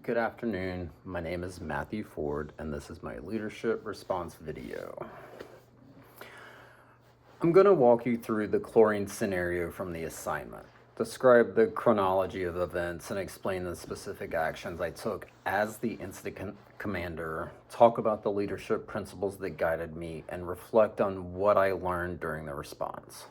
Good afternoon. My name is Matthew Ford, and this is my leadership response video. I'm going to walk you through the chlorine scenario from the assignment, describe the chronology of events, and explain the specific actions I took as the incident commander, talk about the leadership principles that guided me, and reflect on what I learned during the response.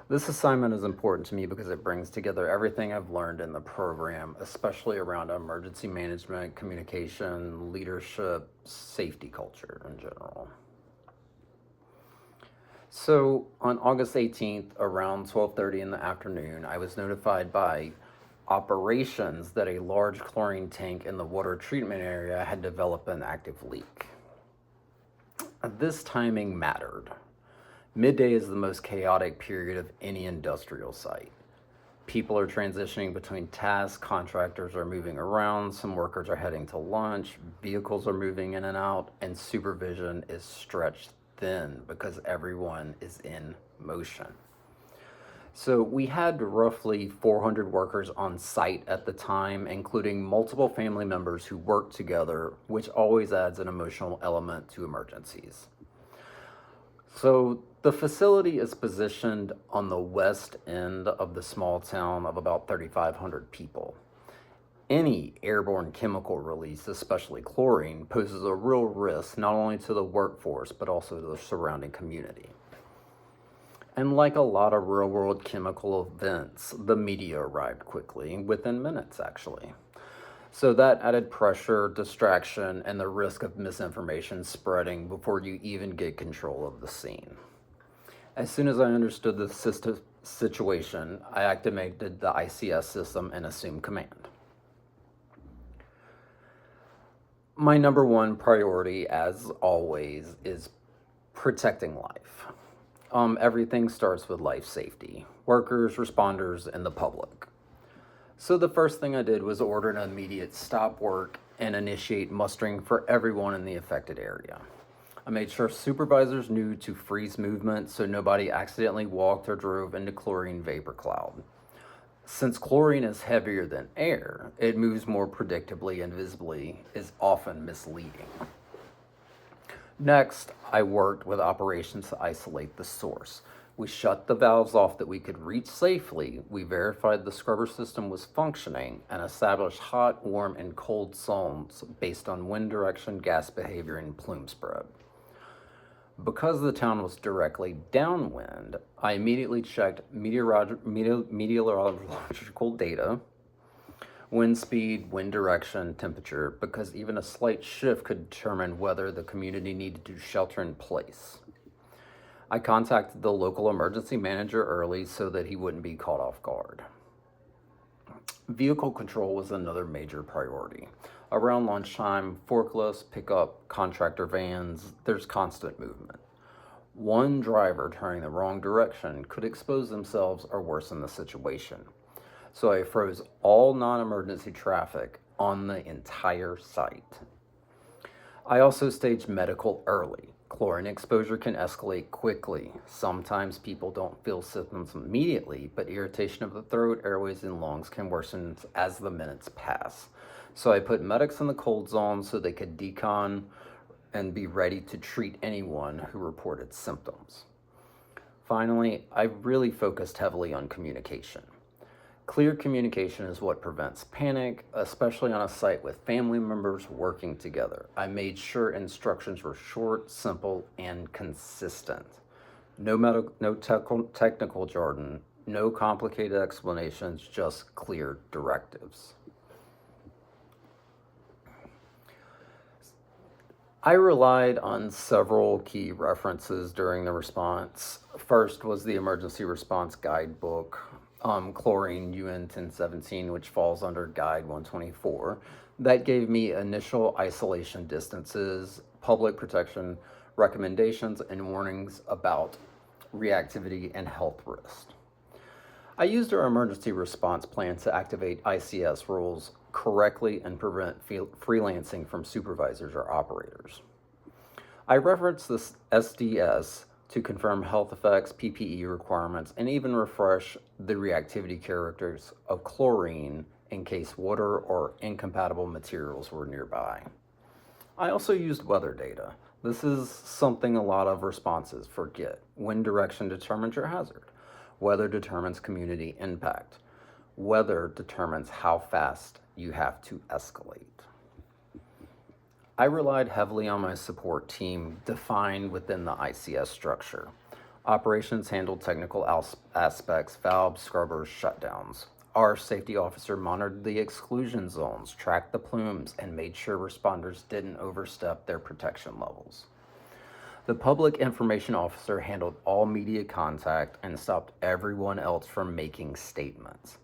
This assignment is important to me because it brings together everything I've learned in the program, especially around emergency management, communication, leadership, safety culture in general. So on August 18th, around 12:30 in the afternoon, I was notified by operations that a large chlorine tank in the water treatment area had developed an active leak. This timing mattered. Midday is the most chaotic period of any industrial site. People are transitioning between tasks, contractors are moving around, some workers are heading to lunch, vehicles are moving in and out, and supervision is stretched thin because everyone is in motion. So we had roughly 400 workers on site at the time, including multiple family members who work together, which always adds an emotional element to emergencies. So the facility is positioned on the west end of the small town of about 3,500 people. Any airborne chemical release, especially chlorine, poses a real risk not only to the workforce but also to the surrounding community. And like a lot of real-world chemical events, the media arrived quickly, within minutes actually. So that added pressure, distraction, and the risk of misinformation spreading before you even get control of the scene. As soon as I understood the situation, I activated the ICS system and assumed command. My number one priority, as always, is protecting life. Everything starts with life safety, workers, responders, and the public. So the first thing I did was order an immediate stop work and initiate mustering for everyone in the affected area. I made sure supervisors knew to freeze movement so nobody accidentally walked or drove into chlorine vapor cloud. Since chlorine is heavier than air, it moves more predictably and visibly is often misleading. Next, I worked with operations to isolate the source. We shut the valves off that we could reach safely, we verified the scrubber system was functioning, and established hot, warm, and cold zones based on wind direction, gas behavior, and plume spread. Because the town was directly downwind, I immediately checked meteorological data, wind speed, wind direction, temperature, because even a slight shift could determine whether the community needed to shelter in place. I contacted the local emergency manager early so that he wouldn't be caught off guard. Vehicle control was another major priority. Around lunchtime, forklifts, pickup, contractor vans, there's constant movement. One driver turning the wrong direction could expose themselves or worsen the situation. So I froze all non-emergency traffic on the entire site. I also staged medical early. Chlorine exposure can escalate quickly. Sometimes people don't feel symptoms immediately, but irritation of the throat, airways, and lungs can worsen as the minutes pass. So I put medics in the cold zone so they could decon and be ready to treat anyone who reported symptoms. Finally, I really focused heavily on communication. Clear communication is what prevents panic, especially on a site with family members working together. I made sure instructions were short, simple, and consistent. No technical jargon, no complicated explanations, just clear directives. I relied on several key references during the response. First was the Emergency Response Guidebook, Chlorine UN 1017, which falls under Guide 124. That gave me initial isolation distances, public protection recommendations, and warnings about reactivity and health risks. I used our emergency response plan to activate ICS rules correctly and prevent freelancing from supervisors or operators. I referenced this SDS to confirm health effects, PPE requirements, and even refresh the reactivity characters of chlorine in case water or incompatible materials were nearby. I also used weather data. This is something a lot of responses forget. Wind direction determines your hazard. Weather determines community impact. Weather determines how fast you have to escalate. I relied heavily on my support team defined within the ICS structure. Operations handled technical aspects, valves, scrubbers, shutdowns. Our safety officer monitored the exclusion zones, tracked the plumes, and made sure responders didn't overstep their protection levels. The public information officer handled all media contact and stopped everyone else from making statements.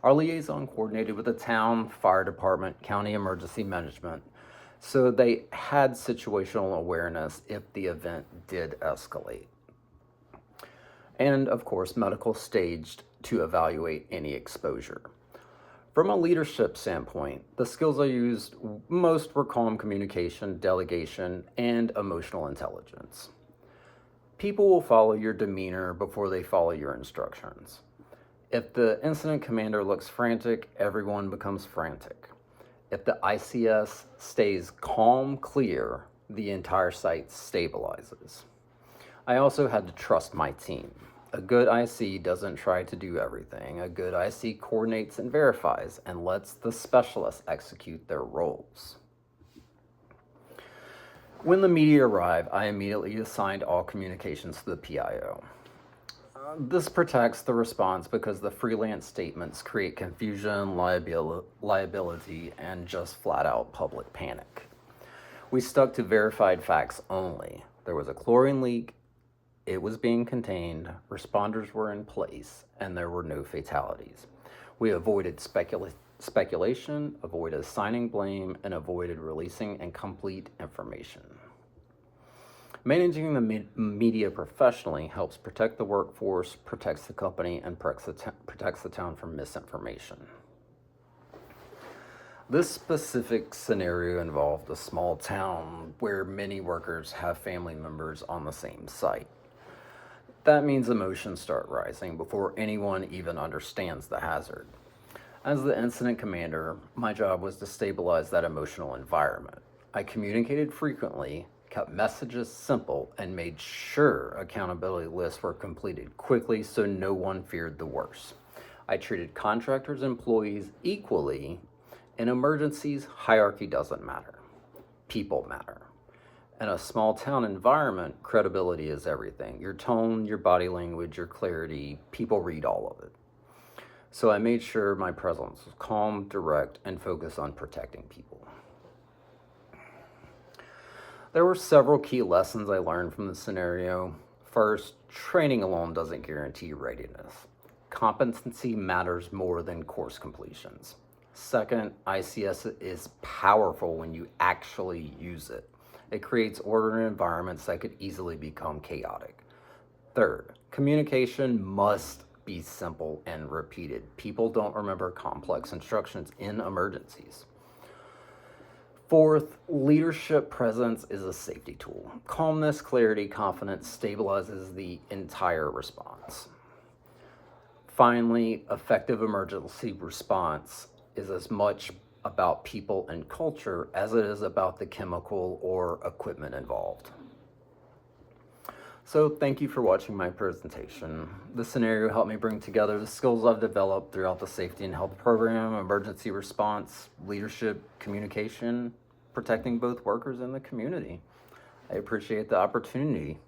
Our liaison coordinated with the town, fire department, county emergency management, so they had situational awareness if the event did escalate. And of course, medical staged to evaluate any exposure. From a leadership standpoint, the skills I used most were calm communication, delegation, and emotional intelligence. People will follow your demeanor before they follow your instructions. If the incident commander looks frantic, everyone becomes frantic. If the ICS stays calm, clear, the entire site stabilizes. I also had to trust my team. A good IC doesn't try to do everything. A good IC coordinates and verifies and lets the specialists execute their roles. When the media arrived, I immediately assigned all communications to the PIO. This protects the response because the freelance statements create confusion, liability, and just flat out public panic. We stuck to verified facts only. There was a chlorine leak, it was being contained, responders were in place, and there were no fatalities. We avoided speculation, avoided assigning blame, and avoided releasing incomplete information. Managing the media professionally helps protect the workforce, protects the company, and protects the town from misinformation. This specific scenario involved a small town where many workers have family members on the same site. That means emotions start rising before anyone even understands the hazard. As the incident commander, my job was to stabilize that emotional environment. I communicated frequently, kept messages simple, and made sure accountability lists were completed quickly so no one feared the worst. I treated contractors and employees equally. In emergencies, hierarchy doesn't matter. People matter. In a small town environment, credibility is everything. Your tone, your body language, your clarity, people read all of it. So I made sure my presence was calm, direct, and focused on protecting people. There were several key lessons I learned from the scenario. First, training alone doesn't guarantee readiness. Competency matters more than course completions. Second, ICS is powerful when you actually use it. It creates order in environments that could easily become chaotic. Third, communication must be simple and repeated. People don't remember complex instructions in emergencies. Fourth, leadership presence is a safety tool. Calmness, clarity, confidence stabilizes the entire response. Finally, effective emergency response is as much about people and culture as it is about the chemical or equipment involved. So thank you for watching my presentation. This scenario helped me bring together the skills I've developed throughout the safety and health program, emergency response, leadership, communication, protecting both workers and the community. I appreciate the opportunity.